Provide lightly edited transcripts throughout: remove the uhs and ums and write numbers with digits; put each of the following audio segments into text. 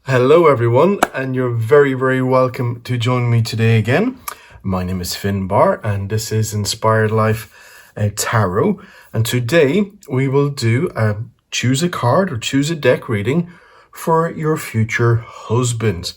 Hello everyone, and you're very welcome to join me today again. My name is Finn Barr and this is Inspired Life Tarot, and today we will do a choose a card or choose a deck reading for your future husband.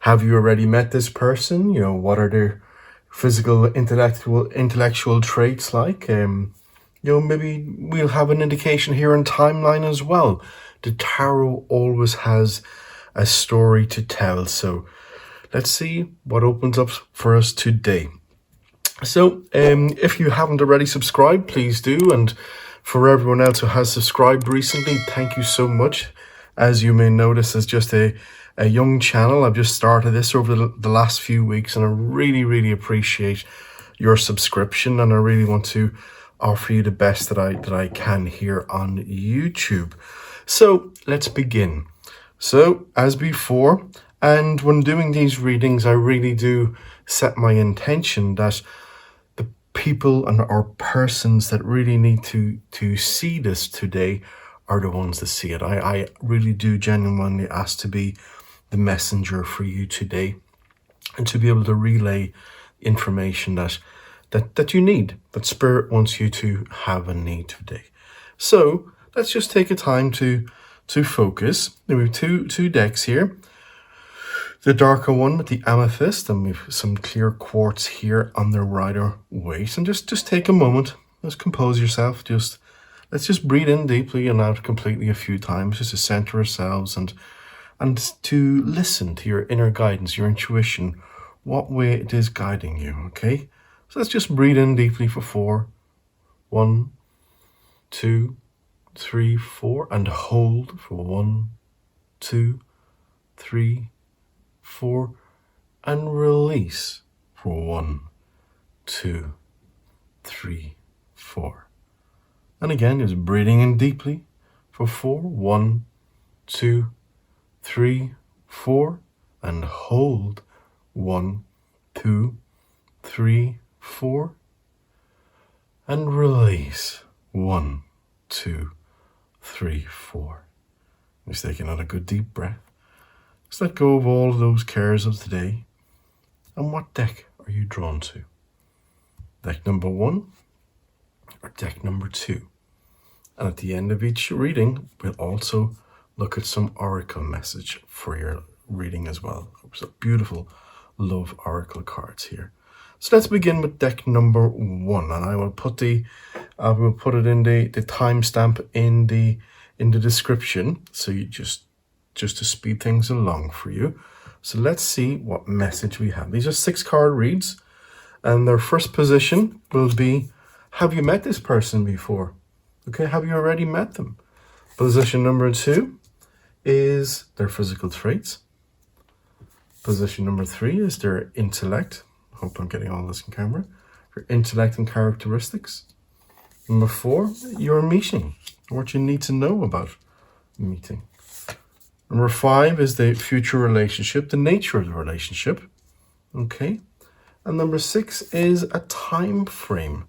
Have you already met this person? You know, what are their physical intellectual traits like? Maybe we'll have an indication here on timeline as well. The tarot always has a story to tell, so let's see what opens up for us today. So if you haven't already subscribed, please do, and for everyone else who has subscribed recently, thank you so much. As you may notice, it's just a young channel. I've just started this over the last few weeks, and I really appreciate your subscription, and I really want to offer you the best that I can here on YouTube. So let's begin. So as before, and when doing these readings, I really do set my intention that the people and or persons that really need to see this today are the ones that see it. I really do genuinely ask to be the messenger for you today, and to be able to relay information that you need, that Spirit wants you to have and need today. So let's just take a time to focus. We have two decks here. The darker one with the amethyst, and we've some clear quartz here on the rider waist. And just take a moment, just compose yourself. Let's just breathe in deeply and out completely a few times, just to center ourselves and to listen to your inner guidance, your intuition, what way it is guiding you. Okay, so let's just breathe in deeply for 4. 1, 2, 3, 4, and hold for 1, 2, 3, 4, and release for 1, 2, 3, 4. And again, just breathing in deeply for 4. 1, 2, 3, 4, and hold 1, 2, 3, 4, and release 1, 2, 3, 4. Just take another good deep breath. Just let go of all of those cares of today. And what deck are you drawn to? Deck number 1 or deck number 2? And at the end of each reading, we'll also look at some oracle message for your reading as well. So beautiful love oracle cards here. So let's begin with deck number 1, and I will put it in the timestamp in the description, so you just to speed things along for you. So let's see what message we have. These are 6 card reads, and their first position will be: have you met this person before? Okay, have you already met them? Position number 2 is their physical traits. Position number 3 is their intellect. Hope I'm getting all this in camera. Your intellect and characteristics. Number 4, your meeting, what you need to know about meeting. Number 5 is the future relationship, the nature of the relationship. Okay. And number 6 is a time frame.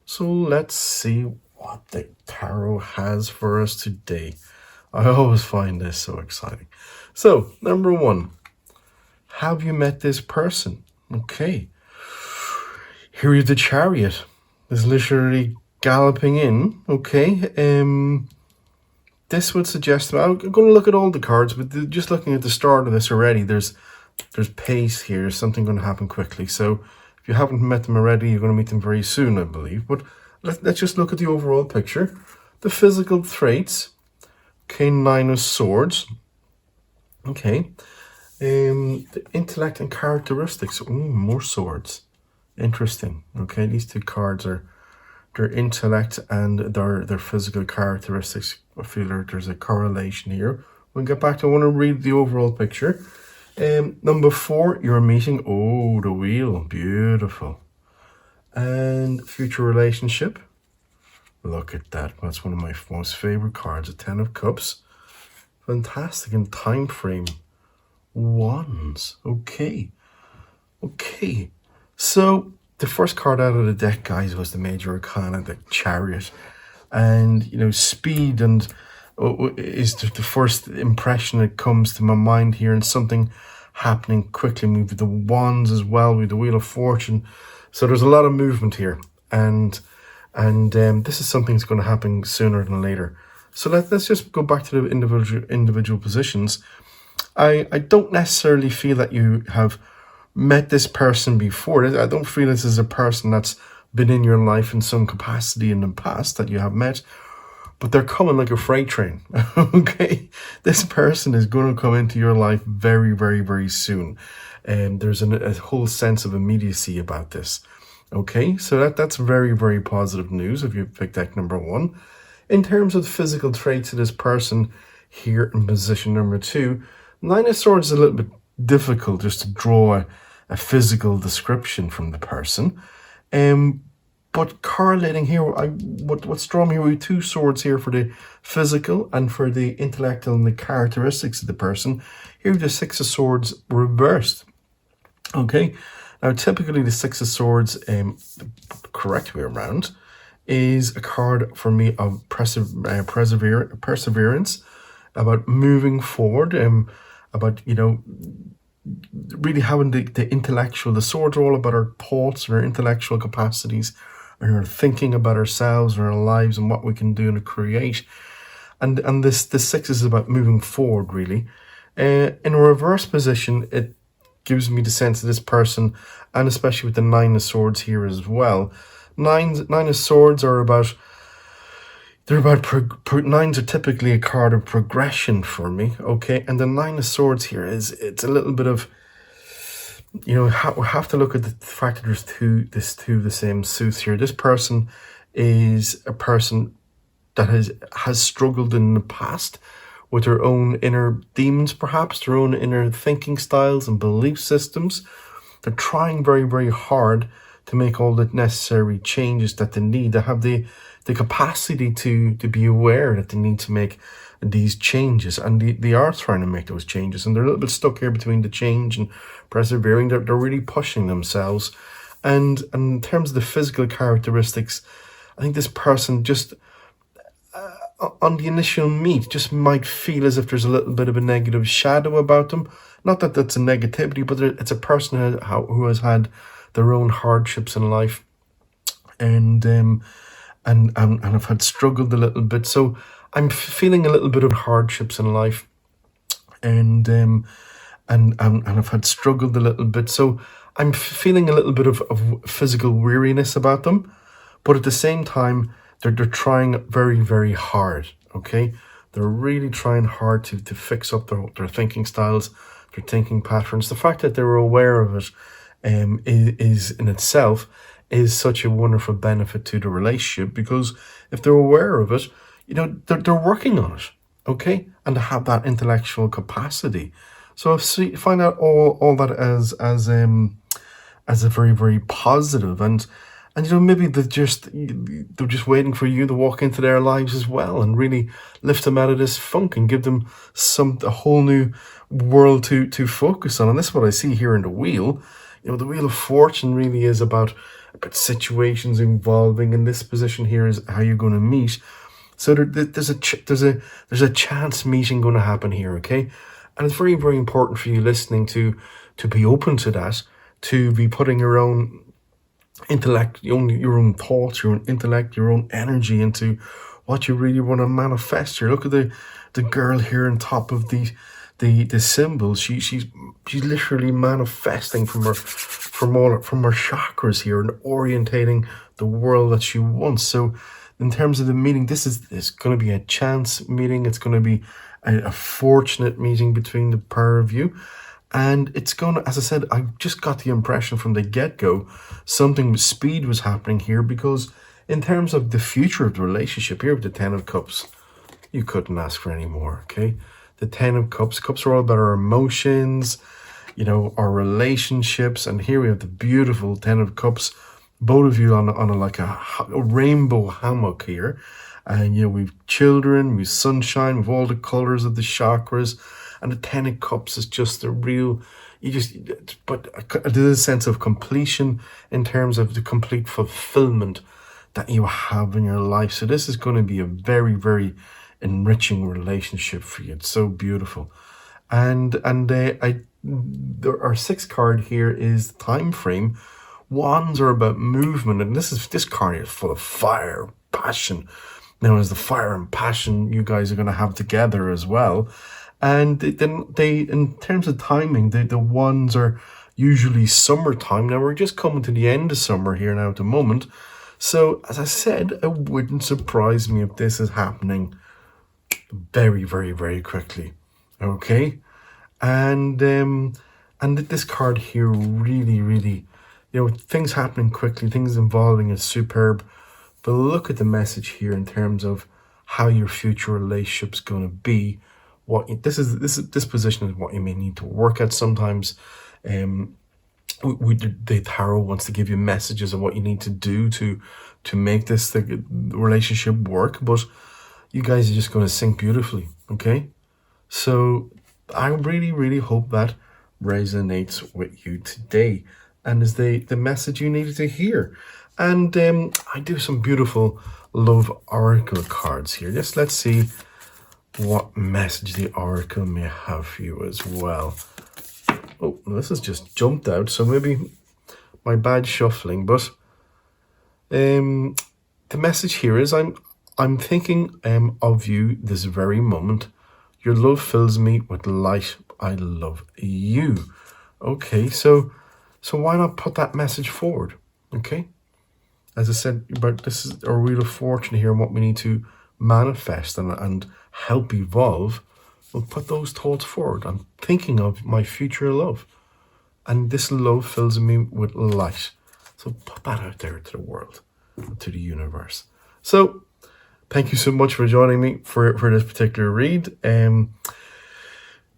So let's see what the tarot has for us today. I always find this so exciting. So, number 1, have you met this person? Okay. Here is the Chariot. It's literally galloping in. Okay. This would suggest, I'm going to look at all the cards, but just looking at the start of this already, there's pace here. There's something going to happen quickly. So if you haven't met them already, you're going to meet them very soon, I believe. But let's just look at the overall picture. The physical traits. Okay, 9 of Swords. Okay. The intellect and characteristics. Ooh, more swords. Interesting. Okay, these 2 cards are their intellect and their physical characteristics. I feel like there's a correlation here. We'll get back to, I want to read the overall picture. Number 4, your meeting. Oh, the wheel. Beautiful. And future relationship. Look at that. That's one of my most favorite cards. A 10 of Cups. Fantastic. And time frame. Wands. Okay. So the first card out of the deck, guys, was the Major Arcana, the Chariot. And, speed and is the first impression that comes to my mind here, and something happening quickly. With the wands as well, with the Wheel of Fortune. So there's a lot of movement here, and this is something that's going to happen sooner than later. So let's just go back to the individual positions. I don't necessarily feel that you have met this person before. I don't feel this is a person that's been in your life in some capacity in the past that you have met, but they're coming like a freight train. Okay, this person is going to come into your life very, very, very soon, and there's a whole sense of immediacy about this. Okay, so that's very, very positive news if you pick deck number 1. In terms of the physical traits of this person here in position number 2, 9 of Swords is a little bit difficult just to draw a physical description from the person. But correlating here, what's drawn me with 2 swords here for the physical and for the intellectual and the characteristics of the person. Here the 6 of Swords reversed. Okay, now typically the 6 of Swords, the correct way around, is a card for me of perseverance, about moving forward, about, really having the intellectual. The swords are all about our thoughts and our intellectual capacities, and our thinking about ourselves and our lives and what we can do and create. And the 6 is about moving forward, really. In a reverse position, it gives me the sense of this person, and especially with the 9 of Swords here as well. Nine of Swords are about, nines are typically a card of progression for me, okay? And the 9 of Swords here it's a little bit of, we have to look at the fact that there's two of the same suits here. This person is a person that has struggled in the past with their own inner demons, perhaps, their own inner thinking styles and belief systems. They're trying very, very hard to make all the necessary changes that they need. They have the capacity to be aware that they need to make these changes, and they are trying to make those changes, and they're a little bit stuck here between the change and persevering. They're really pushing themselves. And in terms of the physical characteristics, I think this person just on the initial meet just might feel as if there's a little bit of a negative shadow about them. Not that that's a negativity, but it's a person who has had their own hardships in life, and I've had struggled a little bit. So I'm feeling a little bit of hardships in life, and I've had struggled a little bit. So I'm feeling a little bit of physical weariness about them, but at the same time, they're trying very, very hard. Okay, they're really trying hard to fix up their thinking styles, their thinking patterns. The fact that they're aware of it is in itself is such a wonderful benefit to the relationship, because if they're aware of it, they're working on it, okay, and to have that intellectual capacity. So I find out all that as a very, very positive, and maybe they're just waiting for you to walk into their lives as well and really lift them out of this funk and give them a whole new world to focus on. And that's what I see here in the wheel. The Wheel of Fortune really is about situations involving, in this position here is how you're going to meet. So there's a chance meeting going to happen here, okay? And it's very, very important for you listening to be open to that, to be putting your own intellect, your own thoughts, your own intellect, your own energy into what you really want to manifest here. Look at the girl here on top of the symbols. She's literally manifesting from her chakras here and orientating the world that she wants. So in terms of the meeting, this is going to be a chance meeting. It's going to be a fortunate meeting between the pair of you. And it's going to, as I said, I just got the impression from the get-go, something with speed was happening here, because in terms of the future of the relationship here with the 10 of Cups, you couldn't ask for any more, okay? The 10 of Cups. Cups are all about our emotions, our relationships. And here we have the beautiful 10 of Cups, both of you on a rainbow hammock here. And, we've children, we've sunshine, we've all the colors of the chakras. And the 10 of Cups is just a real, but there's a sense of completion in terms of the complete fulfillment that you have in your life. So this is going to be a very, very enriching relationship for you. It's so beautiful. And our sixth card here is the time frame. Wands are about movement, and this card is full of fire, passion. Now, as the fire and passion you guys are going to have together as well. And then in terms of timing, the wands are usually summertime. Now, we're just coming to the end of summer here now at the moment. So, as I said, it wouldn't surprise me if this is happening very, very, very quickly. Okay? And this card here really, really, things happening quickly, things involving is superb. But look at the message here in terms of how your future relationship's going to be. This position is what you may need to work at sometimes. The tarot wants to give you messages of what you need to do to make the relationship work, but you guys are just going to sync beautifully. Okay, so I really, really hope that resonates with you today and is the message you needed to hear. And I do some beautiful love oracle cards here. Let's see what message the oracle may have for you as well. Oh, this has just jumped out, so maybe my bad shuffling, but the message here is I'm thinking of you this very moment. Your love fills me with light. I love you. Okay, so why not put that message forward? Okay, as I said, about this is our wheel of fortune here and what we need to manifest and help evolve. We'll put those thoughts forward. I'm thinking of my future love, and this love fills me with light. So put that out there to the world, to the universe. So thank you so much for joining me for this particular read.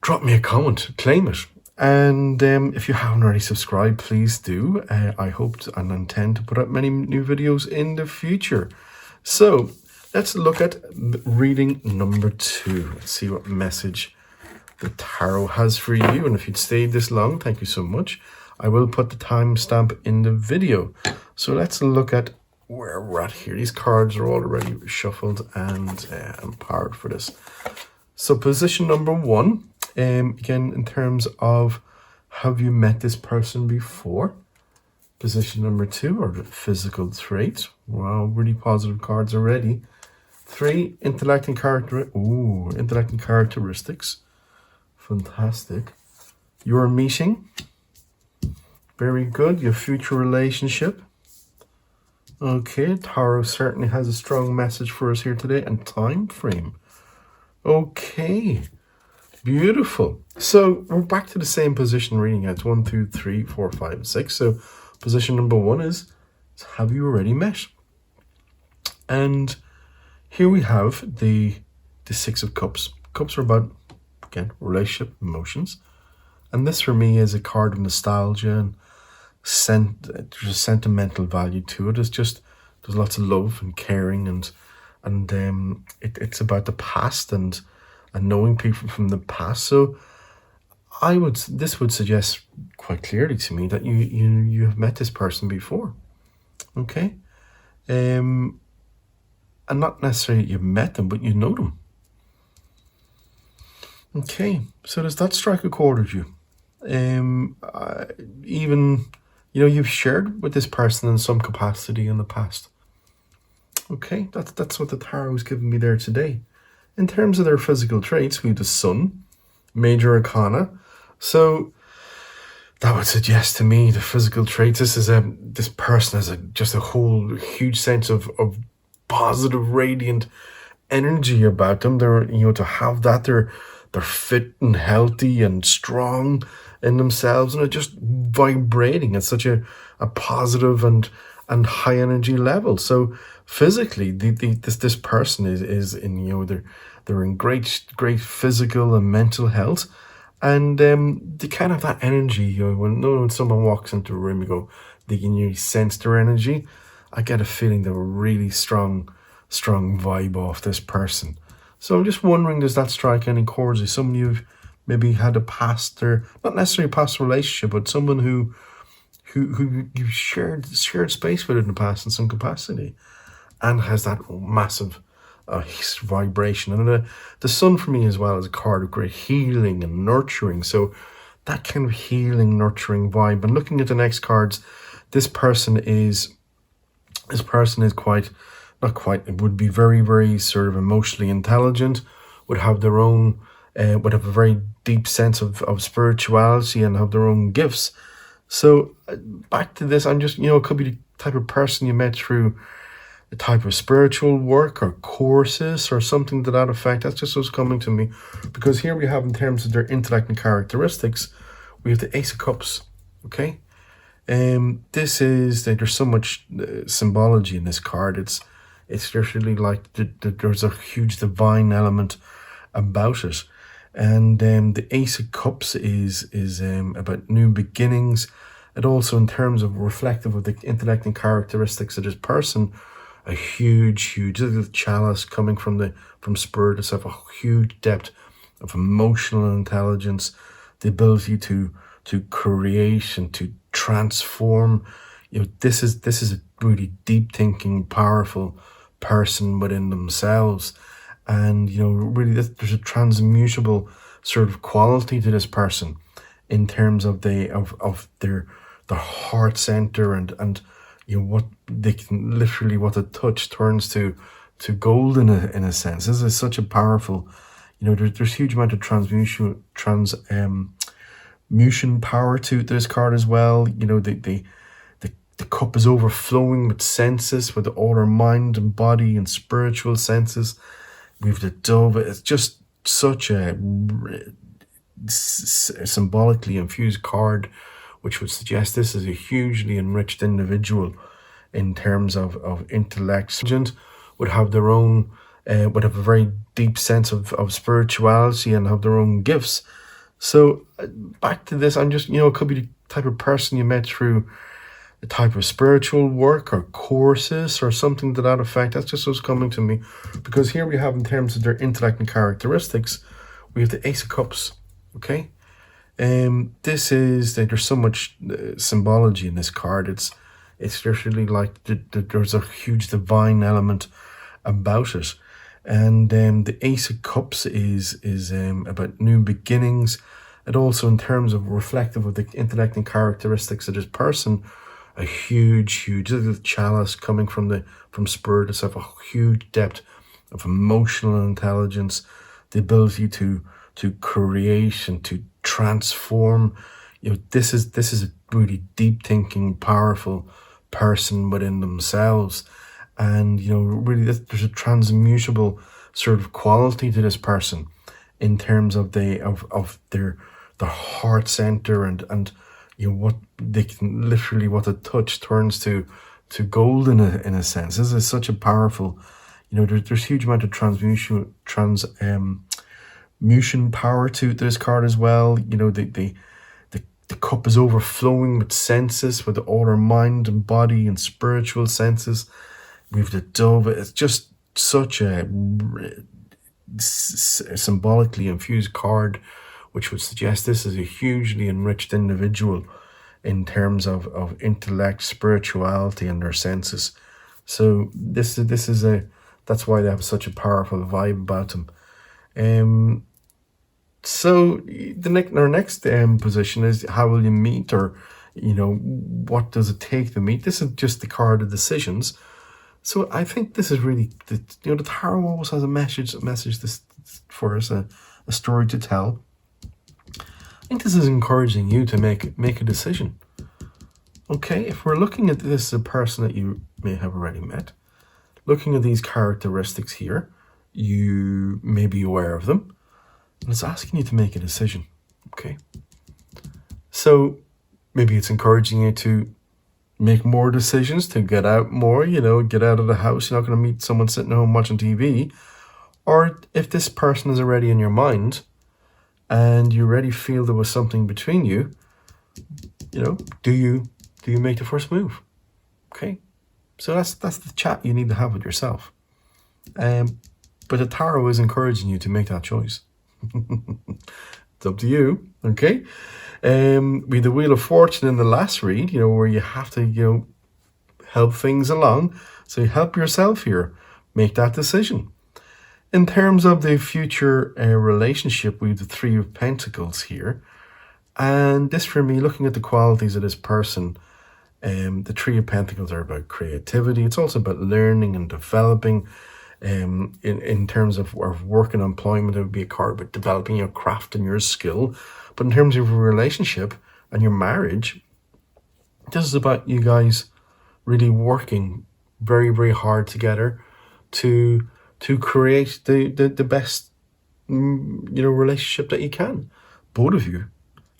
Drop me a comment, claim it. And if you haven't already subscribed, please do. I hope and intend to put up many new videos in the future. So let's look at reading number 2. Let's see what message the tarot has for you. And if you'd stayed this long, thank you so much. I will put the timestamp in the video. So let's look at where we're at here. These cards are already shuffled and empowered for this. So position number 1, again, in terms of have you met this person before? Position number 2 are the physical traits. Wow, really positive cards already. 3, intellect and characteristics. Fantastic. Your meeting. Very good. Your future relationship. Okay, tarot certainly has a strong message for us here today. And time frame. Okay. Beautiful. So we're back to the same position reading at 1, 2, 3, 4, 5, 6. So position number 1 is have you already met? And here we have the 6 of Cups. Cups are about, again, relationship, emotions. And this for me is a card of nostalgia and there's a sentimental value to it. There's lots of love and caring and it's about the past and knowing people from the past. So this would suggest quite clearly to me that you have met this person before. Okay? And not necessarily you've met them, but you know them. Okay, so does that strike a chord with you? Even, you've shared with this person in some capacity in the past. Okay, that's what the tarot is giving me there today. In terms of their physical traits, we have the Sun, Major Arcana. So that would suggest to me the physical traits. This person has just a whole huge sense of positive, radiant energy about them. They're to have that they're fit and healthy and strong in themselves, and are just vibrating at such a positive and high energy level. So physically, this person is in they're in great physical and mental health, and they kind of have that energy. When someone walks into a room, they can sense their energy. I get a feeling they're a really strong vibe off this person. So I'm just wondering, does that strike any chords? Is someone you've maybe had a past, or not necessarily a past relationship, but someone who you've shared space with in the past in some capacity, and has that massive vibration. And the sun for me as well is a card of great healing and nurturing. So that kind of healing, nurturing vibe. And looking at the next cards, this person is quite, not quite, it would be very, very sort of emotionally intelligent, would have their own, would have a very deep sense of spirituality and have their own gifts. So back to this, I'm just, it could be the type of person you met through a type of spiritual work or courses or something to that effect. That's just what's coming to me. Because here we have, in terms of their intellect and characteristics, we have the Ace of Cups, okay? This is, there's so much symbology in this card. It's literally like there's a huge divine element about it. And the Ace of Cups is about new beginnings. And also, in terms of reflective of the intellect and characteristics of this person, a huge chalice coming from spirit itself, a huge depth of emotional intelligence, the ability to create and to transform. This is a really deep thinking, powerful person within themselves. And really there's a transmutable sort of quality to this person in terms of their heart center, and what they can literally, what a touch turns to gold in a sense. This is such a powerful, there's huge amount of transmutation power to this card as well. The cup is overflowing with senses, with all our mind and body and spiritual senses. We have the dove. It's just such a symbolically infused card, which would suggest this is a hugely enriched individual in terms of intellect. Would have their own, would have a very deep sense of spirituality and have their own gifts. So back to this, I'm just, it could be the type of person you met through a type of spiritual work or courses or something to that effect. That's just what's coming to me. Because here we have, in terms of their intellect and characteristics, we have the Ace of Cups, okay? This is, there's so much symbology in this card. It's literally like there's a huge divine element about it. And the Ace of Cups is about new beginnings. And also, in terms of reflective of the intellect and characteristics of this person, a huge chalice coming from spirit itself, a huge depth of emotional intelligence, the ability to create and to transform. This is a really deep thinking, powerful person within themselves. And really there's a transmutable sort of quality to this person in terms of their heart center, and what they can literally, what a touch turns to gold in a sense. This is such a powerful, there's huge amount of transmutation power to this card as well. The cup is overflowing with senses, with all our mind and body and spiritual senses. We have the dove. It's just such a symbolically infused card, which would suggest this is a hugely enriched individual in terms of intellect, spirituality, and their senses. So this is that's why they have such a powerful vibe about them. So our next position is, how will you meet, or what does it take to meet? This is just the card of decisions. So I think this is really, the tarot always has a message this for us, a story to tell. I think this is encouraging you to make a decision. Okay, if we're looking at this as a person that you may have already met, looking at these characteristics here, you may be aware of them, and it's asking you to make a decision. Okay, so maybe it's encouraging you to make more decisions, to get out more, get out of the house. You're not going to meet someone sitting at home watching TV. Or if this person is already in your mind and you already feel there was something between you, do you make the first move? Okay, so that's the chat you need to have with yourself. But the tarot is encouraging you to make that choice. It's up to you. Okay. With the Wheel of Fortune in the last read, where you have to, help things along. So you help yourself here, make that decision. In terms of the future relationship, we have the Three of Pentacles here. And this, for me, looking at the qualities of this person, the Three of Pentacles are about creativity. It's also about learning and developing. In terms of work and employment, it would be a card about developing your craft and your skill. But in terms of your relationship and your marriage, this is about you guys really working very, very hard together to create the best relationship that you can. Both of you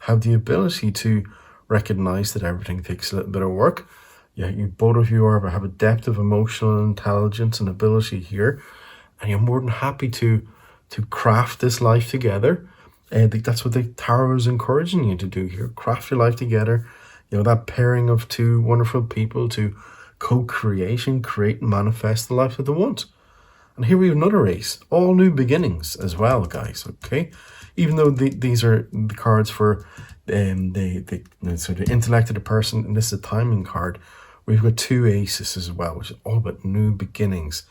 have the ability to recognize that everything takes a little bit of work. Yeah, both of you have a depth of emotional intelligence and ability here, and you're more than happy to craft this life together. And I think that's what the tarot is encouraging you to do here. Craft your life together. That pairing of two wonderful people to co-create and create and manifest the life that they want. And here we have another ace, all new beginnings as well, guys. Okay, even though these are the cards for the sort of intellect of the person, and this is a timing card. We've got two aces as well, which is all about new beginnings.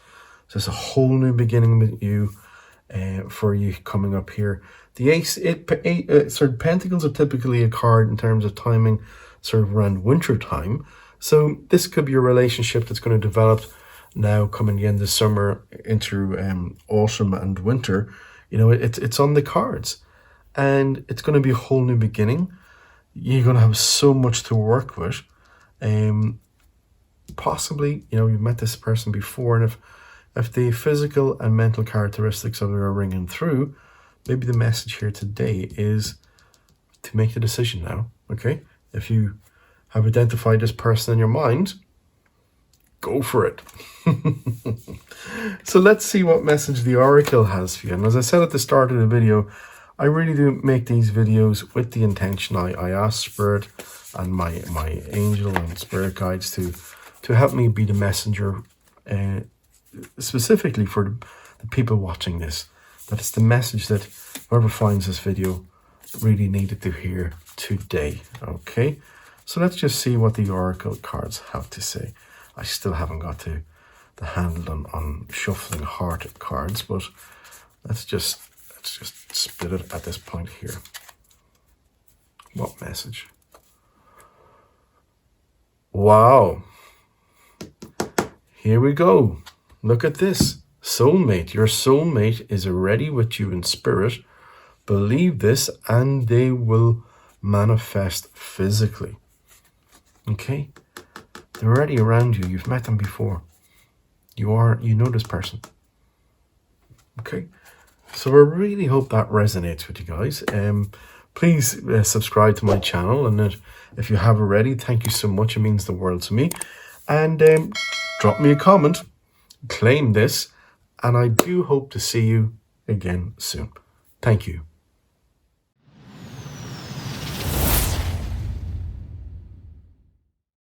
So it's a whole new beginning with you, for you coming up here. The ace, sort of Pentacles are typically a card in terms of timing, sort of around winter time. So this could be a relationship that's going to develop now coming in the summer into autumn and winter. It's on the cards, and it's going to be a whole new beginning. You're going to have so much to work with. Possibly, you've met this person before, and if the physical and mental characteristics of it are ringing through, maybe the message here today is to make the decision now. Okay, if you have identified this person in your mind, go for it. So let's see what message the Oracle has for you. And as I said at the start of the video, I really do make these videos with the intention. I ask Spirit and my angel and spirit guides to help me be the messenger, specifically for the people watching this. That it's the message that whoever finds this video really needed to hear today. Okay, so let's just see what the Oracle cards have to say. I still haven't got to the handle on shuffling heart cards, but let's just split it at this point here. What message? Wow. Here we go. Look at this. Soulmate. Your soulmate is already with you in spirit. Believe this and they will manifest physically. Okay? They're already around you. You've met them before. You know this person. Okay? So I really hope that resonates with you guys. Please subscribe to my channel, and if you have already, thank you so much. It means the world to me. And drop me a comment, claim this, and I do hope to see you again soon. Thank you.